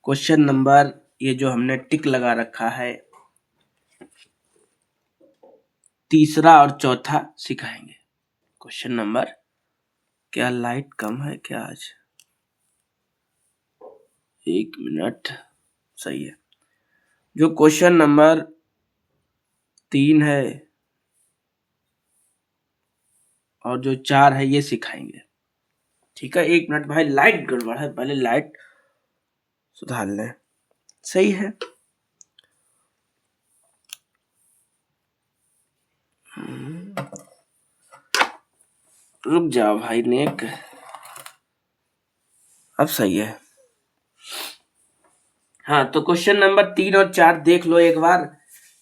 Question number ये जो हमने टिक लगा रखा है तीसरा और चौथा सिखाएंगे। क्वेश्चन नंबर, क्या लाइट कम है क्या आज? 1 मिनट, सही है। जो क्वेश्चन नंबर 3 है और जो 4 है ये सिखाएंगे, ठीक है। 1 मिनट भाई, लाइट गड़बड़ है, पहले लाइट सुधार लें। सही है। रुक जाओ भाई नेक, अब सही है। हाँ, तो क्वेश्चन नंबर 3 और 4 देख लो एक बार,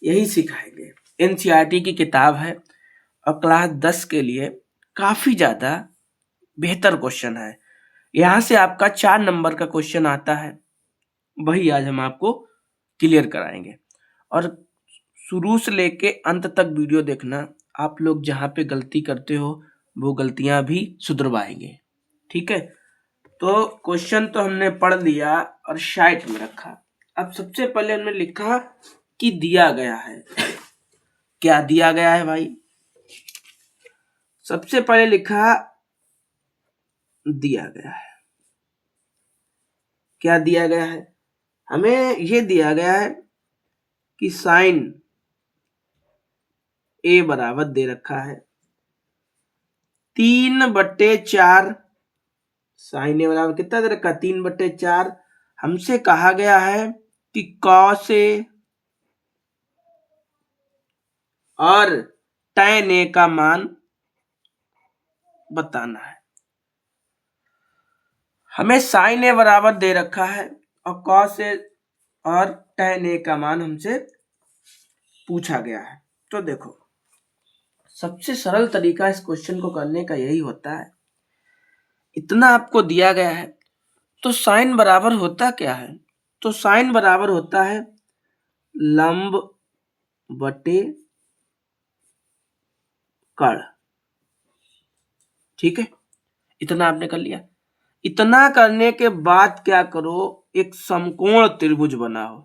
यही सिखाएंगे। एनसीईआरटी की किताब है और क्लास 10 के लिए काफी ज्यादा बेहतर क्वेश्चन है। यहाँ से आपका 4 नंबर का क्वेश्चन आता है, वही आज हम आपको क्लियर कराएंगे। और शुरू से लेके अंत तक वीडियो देखना, आप लोग जहाँ पे गलती करते हो वो गलतियां भी सुधरवाएंगे, ठीक है। तो क्वेश्चन तो हमने पढ़ लिया और साइड में रखा। अब सबसे पहले हमने लिखा कि दिया गया है। क्या दिया गया है भाई? सबसे पहले लिखा दिया गया है। क्या दिया गया है? हमें ये दिया गया है कि साइन ए बराबर दे रखा है 3/4। साइन ए बराबर कितना दे रखा है? 3/4। हमसे कहा गया है कि कॉस ए और tan ए का मान बताना है। हमें साइन ए बराबर दे रखा है और कॉस ए और tan ए का मान हमसे पूछा गया है। तो देखो, सबसे सरल तरीका इस क्वेश्चन को करने का यही होता है, इतना आपको दिया गया है तो साइन बराबर होता क्या है? तो साइन बराबर होता है लंब बटे कर्ण, ठीक है। इतना आपने कर लिया। इतना करने के बाद क्या करो, एक समकोण त्रिभुज बनाओ।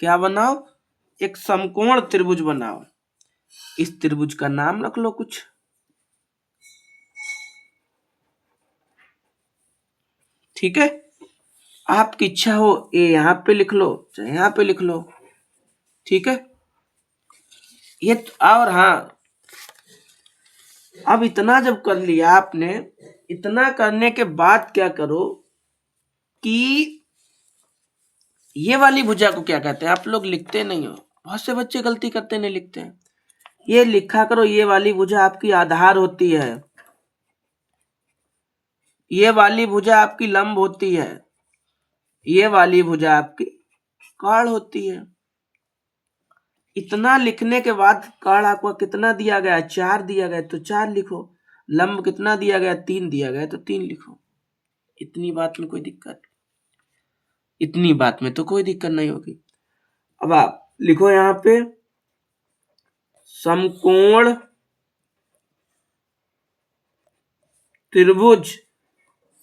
क्या बनाओ? एक समकोण त्रिभुज बनाओ। इस त्रिभुज का नाम रख लो कुछ, ठीक है। आपकी इच्छा हो ए यहां पे लिख लो चाहे यहां पे लिख लो, ठीक है। ये और हाँ, अब इतना जब कर लिया आपने, इतना करने के बाद क्या करो कि ये वाली भुजा को क्या कहते हैं? आप लोग लिखते नहीं हो, बहुत से बच्चे गलती करते नहीं लिखते हैं। ये लिखा करो, ये वाली भुजा आपकी आधार होती है, ये वाली भुजा आपकी लंब होती है, ये वाली भुजा आपकी कर्ण होती है। इतना लिखने के बाद कर्ण आपको कितना दिया गया? 4 दिया गया तो 4 लिखो। लंब कितना दिया गया? 3 दिया गया तो 3 लिखो। इतनी बात में कोई दिक्कत? इतनी बात में तो कोई दिक्कत नहीं होगी। अब आप लिखो यहां पे समकोण त्रिभुज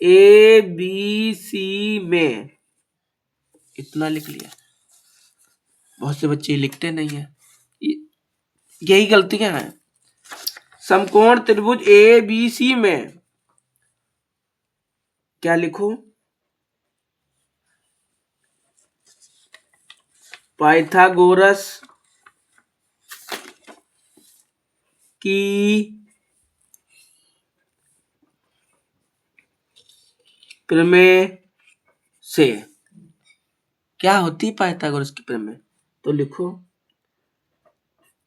ए बी सी में, इतना लिख लिया। बहुत से बच्चे लिखते नहीं है, यही गलतियां हैं। समकोण त्रिभुज ए बी सी में क्या लिखो? पाइथागोरस की प्रमेय से। क्या होती पाइथागोरस की प्रमेय? तो लिखो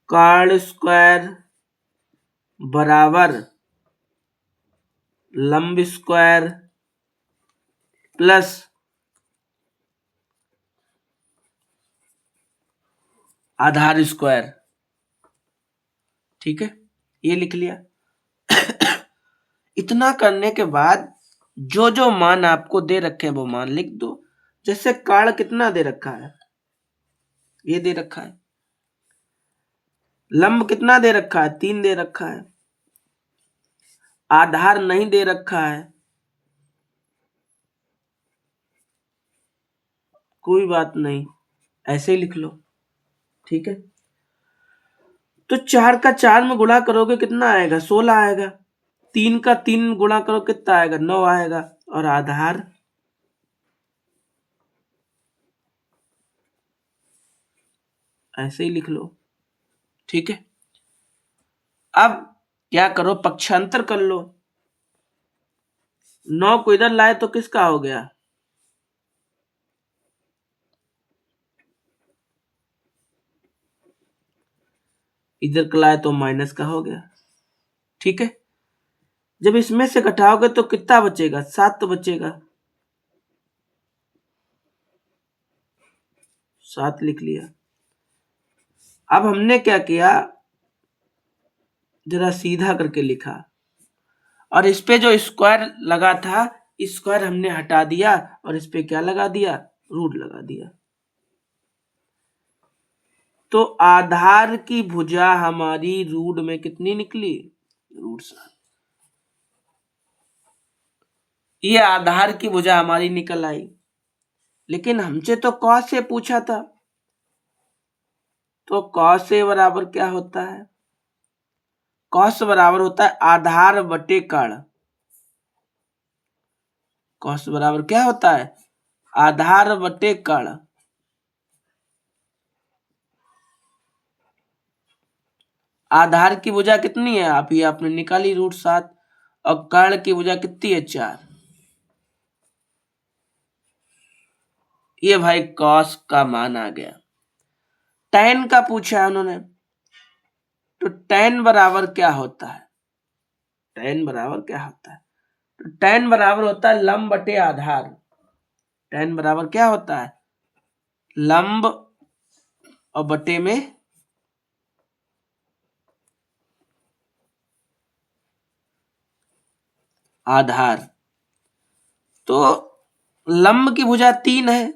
कर्ण स्क्वायर बराबर लंब स्क्वायर प्लस आधार स्क्वायर, ठीक है। ये लिख लिया। इतना करने के बाद जो जो मान आपको दे रखे हैं वो मान लिख दो। जैसे कर्ण कितना दे रखा है? ये दे रखा है। लंब कितना दे रखा है? 3 दे रखा है। आधार नहीं दे रखा है, कोई बात नहीं, ऐसे ही लिख लो। ठीक है, तो 4 का 4 में गुणा करोगे कितना आएगा? 16 आएगा। 3 का 3 गुणा करो कितना आएगा? 9 आएगा। और आधार ऐसे ही लिख लो। ठीक है, अब क्या करो, पक्षांतर कर लो। 9 को इधर लाए तो किसका हो गया? इधर का लाए तो माइनस का हो गया। ठीक है, जब इसमें से घटाओगे तो कितना बचेगा? 7 तो बचेगा। 7 लिख लिया। अब हमने क्या किया, जरा सीधा करके लिखा, और इस पे जो स्क्वायर लगा था, स्क्वायर हमने हटा दिया और इस पे क्या लगा दिया? रूट लगा दिया। तो आधार की भुजा हमारी रूट में कितनी निकली? रूट 7। ये आधार की भुजा हमारी निकल आई। लेकिन हमसे तो कॉस से पूछा था, तो कॉस से बराबर क्या होता है? कॉस बराबर होता है आधार बटे कर्ण। कॉस बराबर क्या होता है? आधार बटे कर्ण। आधार की भुजा कितनी है? आप ये आपने निकाली रूट 7, और कर्ण की भुजा कितनी है? 4। ये भाई कॉस का मान आ गया। tan का पूछा है उन्होंने, तो tan बराबर क्या होता है? tan बराबर क्या होता है? तो tan बराबर होता है लंब बटे आधार। tan बराबर क्या होता है? लंब और बटे में आधार। तो लंब की भुजा 3 है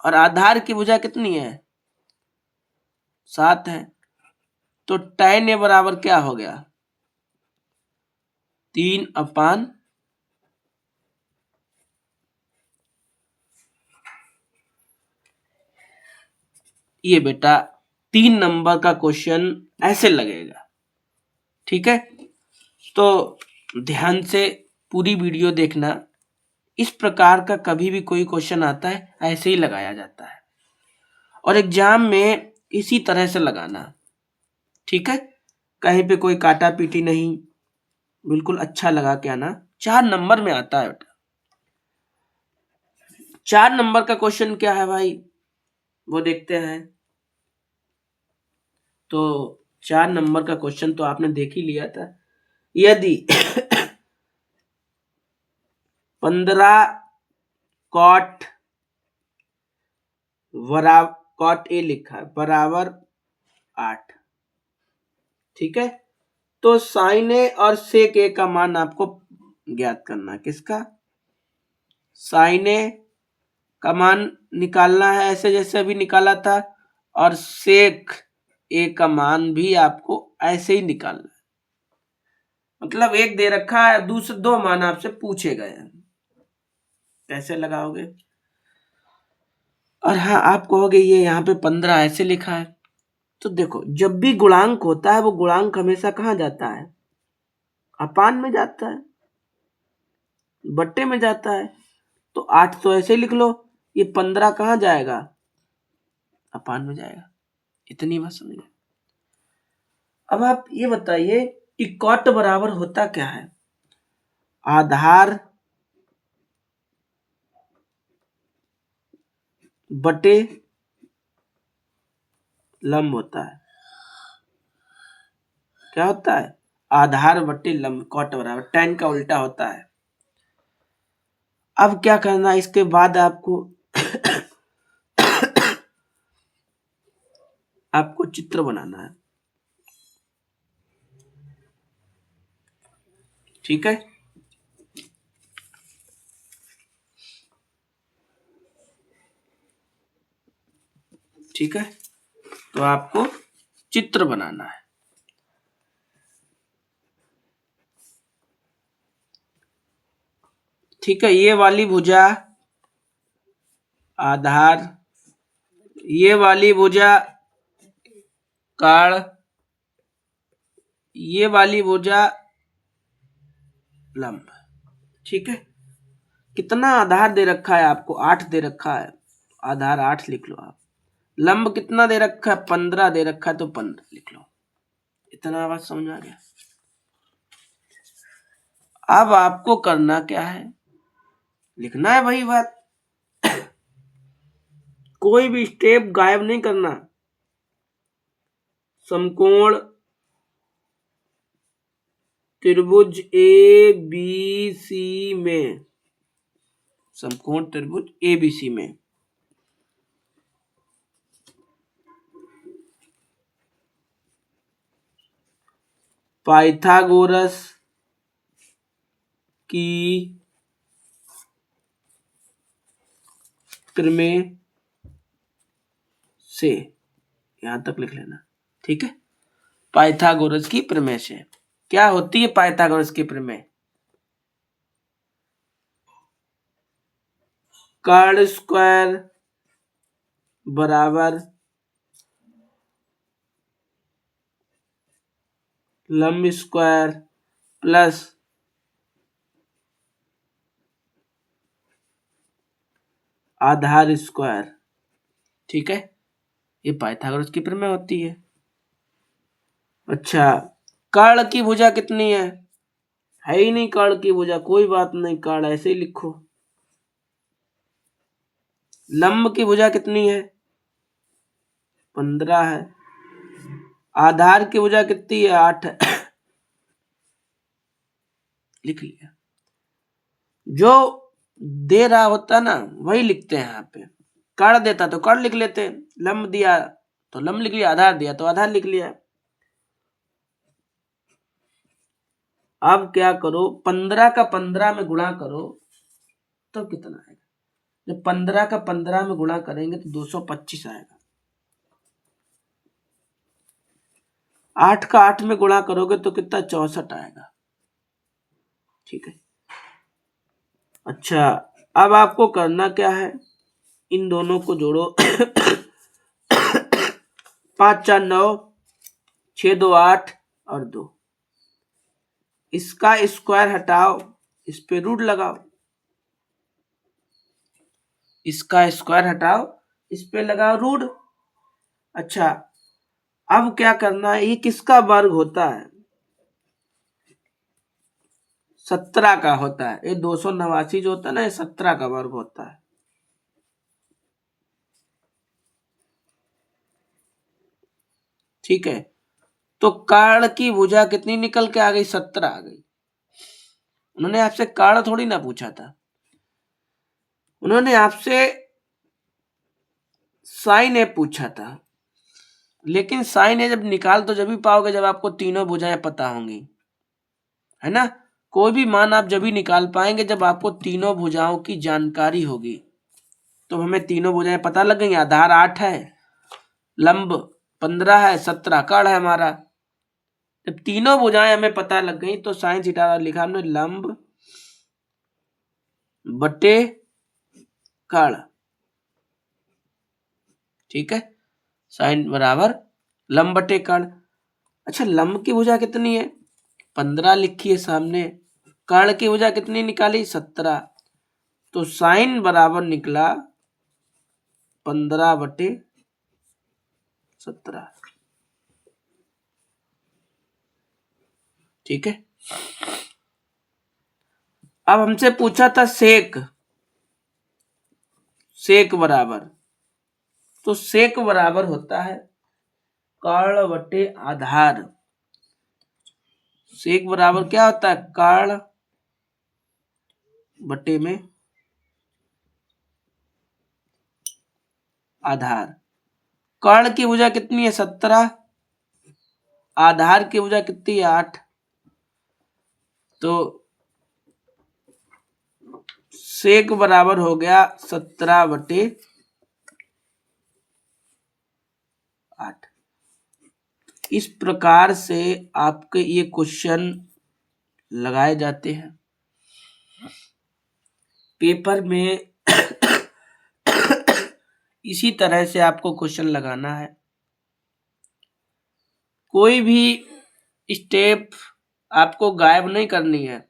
और आधार की भुजा कितनी है? 7 है। तो tan ए बराबर क्या हो गया? 3/, ये बेटा 3 नंबर का क्वेश्चन ऐसे लगेगा। ठीक है, तो ध्यान से पूरी वीडियो देखना। इस प्रकार का कभी भी कोई क्वेश्चन आता है ऐसे ही लगाया जाता है, और एग्जाम में इसी तरह से लगाना। ठीक है, कहीं पे कोई काटा पीटी नहीं, बिल्कुल अच्छा लगा के आना। 4 नंबर में आता है बेटा। 4 नंबर का क्वेश्चन क्या है भाई, वो देखते हैं। तो 4 नंबर का क्वेश्चन तो आपने देख ही लिया था। यदि 15 कॉट बराबर, कॉट ए लिखा है, बराबर 8। ठीक है, तो साइन ए और सेक ए का मान आपको ज्ञात करना है। किसका? साइन ए का मान निकालना है, ऐसे जैसे अभी निकाला था, और सेक ए का मान भी आपको ऐसे ही निकालना है। मतलब एक दे रखा है, दूसरे 2 मान आपसे पूछे गए हैं, कैसे लगाओगे? और हाँ, आप कहोगे ये यहाँ पे 15 ऐसे लिखा है, तो देखो जब भी गुणांक होता है वो गुणांक हमेशा कहाँ जाता है? अपान में जाता है, बट्टे में जाता है। तो 8 तो ऐसे लिख लो, ये 15 कहाँ जाएगा? अपान में जाएगा। इतनी बात समझ गए। अब आप ये बताइए कि कॉट बराबर होता क्या है? आधार बटे लंब होता है। क्या होता है? आधार बटे लंब। कॉट बराबर tan का उल्टा होता है। अब क्या करना है इसके बाद आपको आपको चित्र बनाना है। ठीक है, ठीक है, तो आपको चित्र बनाना है। ठीक है, ये वाली भुजा आधार ये वाली भुजा काढ़, ये वाली भुजा लंब। ठीक है, कितना आधार दे रखा है आपको? 8 दे रखा है, आधार 8 लिख लो आप। लंब कितना दे रखा है? 15 दे रखा है, तो 15 लिख लो। इतना बात समझ आ गया। अब आपको करना क्या है? लिखना है वही बात, कोई भी स्टेप गायब नहीं करना। समकोण त्रिभुज ए बी सी में, समकोण त्रिभुज ए बी सी में पाइथागोरस की प्रमेय से, यहां तक लिख लेना। ठीक है, पाइथागोरस की प्रमेय से। क्या होती है पाइथागोरस की प्रमेय? कर्ण स्क्वायर बराबर लंब स्क्वायर प्लस आधार स्क्वायर। ठीक है, ये पाइथागोरस की प्रमेय होती है। अच्छा, कर्ण की भुजा कितनी है ही नहीं कर्ण की भुजा, कोई बात नहीं, कर्ण ऐसे ही लिखो। लंब की भुजा कितनी है? 15 है। आधार की भुजा कितनी है? 8 है। लिख लिया। जो दे रहा होता ना वही लिखते हैं यहाँ पे। कर्ण देता तो कर्ण लिख लेते, लंब दिया तो लंब लिख लिया, आधार दिया तो आधार लिख लिया। अब क्या करो, 15 का 15 में गुणा करो तो कितना आएगा? जब 15 का 15 में गुणा करेंगे तो 225 आएगा। 8 का 8 में गुणा करोगे तो कितना? 64 आएगा। ठीक है, अच्छा, अब आपको करना क्या है? इन दोनों को जोड़ो। 5 4 9, 6 2 8 और 2। इसका स्क्वायर हटाओ, इस पे रूट लगाओ। इसका स्क्वायर हटाओ, इस पे लगाओ रूट। अच्छा, अब क्या करना है? ये किसका वर्ग होता है? 17 का होता है। ये 289 जो होता है ना, ये 17 का वर्ग होता है। ठीक है, तो कर्ण की भुजा कितनी निकल के आ गई? 17 आ गई। उन्होंने आपसे कर्ण थोड़ी ना पूछा था, उन्होंने आपसे साइन ए पूछा था। लेकिन साइन ए जब निकाल तो जब भी पाओगे जब आपको तीनों भुजाएं पता होंगी, है ना। कोई भी मान आप जब भी निकाल पाएंगे जब आपको तीनों भुजाओं की जानकारी होगी। तो हमें तीनों भुजाएं पता लग गई। आधार 8 है, लंब 15 है, 17 कर्ण है हमारा। जब तीनों भुजाएं हमें पता लग गई तो साइन थीटा लिखा हमने, लंब बटे कर्ण। ठीक है, साइन बराबर लंब बटे कर्ण। अच्छा, लंब की भुजा कितनी है? 15 लिखी है सामने। कर्ण की भुजा कितनी निकाली? 17। तो साइन बराबर निकला 15 बटे 17। ठीक है, अब हमसे पूछा था सेक, सेक बराबर, तो सेक बराबर होता है कर्ण बटे आधार। सेक बराबर क्या होता है? कर्ण बटे में आधार। कर्ण की भुजा कितनी है? 17। आधार की भुजा कितनी है? 8। तो सेक बराबर हो गया 17 बटे 8। इस प्रकार से आपके ये क्वेश्चन लगाए जाते हैं पेपर में। इसी तरह से आपको क्वेश्चन लगाना है। कोई भी स्टेप आपको गायब नहीं करनी है।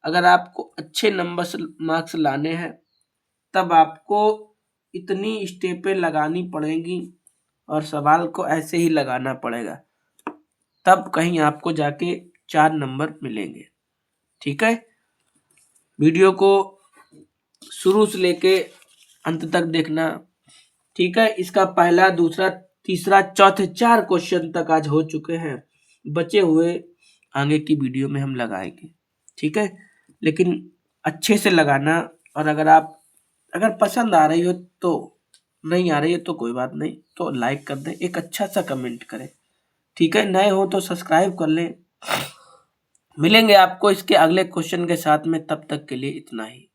अगर आपको अच्छे मार्क्स लाने हैं तब आपको इतनी स्टेपें लगानी पड़ेंगी और सवाल को ऐसे ही लगाना पड़ेगा, तब कहीं आपको जाके 4 नंबर मिलेंगे। ठीक है, वीडियो को शुरू से लेके अंत तक देखना। ठीक है, इसका पहला, दूसरा, तीसरा, चौथे 4 क्वेश्चन तक आज हो चुके हैं। बचे हुए आगे की वीडियो में हम लगाएंगे। ठीक है, लेकिन अच्छे से लगाना। और अगर पसंद आ रही हो तो, नहीं आ रही है तो कोई बात नहीं, तो लाइक कर दें, एक अच्छा सा कमेंट करें। ठीक है, नए हो तो सब्सक्राइब कर लें। मिलेंगे आपको इसके अगले क्वेश्चन के साथ में, तब तक के लिए इतना ही।